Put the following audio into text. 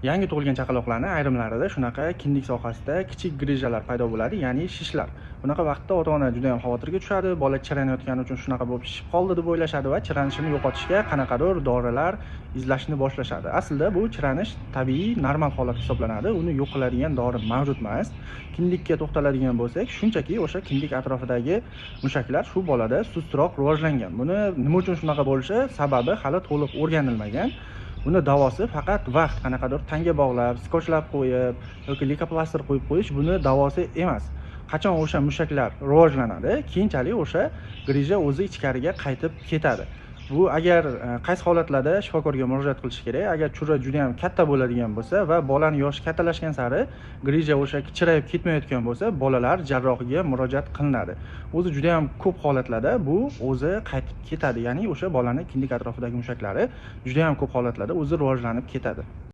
Yangi tug'ilgan chaqaloqlarning ayrimlarida shunaqa kindik sohasida kichik grijalar paydo bo'ladi, ya'ni shishlar. Bunaqa vaqtda ota-ona juda ham xavotirga tushadi. Bola chiranayotgani uchun shunaqa bo'lib shishib qoldi deb o'ylashadi va chiranishini yo'qotishga qanaqadir dorilar izlashni boshlashadi. Aslida bu chiranish tabiiy, normal holat hisoblanadi. Uni yo'q qiladigan dori mavjud emas. Kindikka to'xtaladigan bo'lsak, shunchaki o'sha kindik atrofidagi mushaklar shu bolada sustroq rivojlangan. Buni nima uchun shunaqa bo'lishi sababi hali to'liq o'rganilmagan. Buni davosi faqat vaqt, qanaqadir tanga bog'lab, skotchlab qo'yib yoki leykoplaster qo'yib qo'yish buni davosi emas. Qachon o'sha mushaklar rivojlanadi, keyinchalik o'sha grija o'zi ichkariga qaytib ketadi. Bu agar qaysi holatlarda shifokorga murojaat qilish kerak? Agar chura juda ham katta bo'ladigan bo'lsa va bolaning yoshi kattalashgan sari grija o'sha kichrayib ketmayotgan bo'lsa, bolalar jarrohiga murojaat qilinadi. O'zi juda ham ko'p holatlarda bu o'zi qaytib ketadi. Ya'ni o'sha bolaning kindik atrofidagi mushaklari juda ham ko'p holatlarda o'zi rivojlanib ketadi.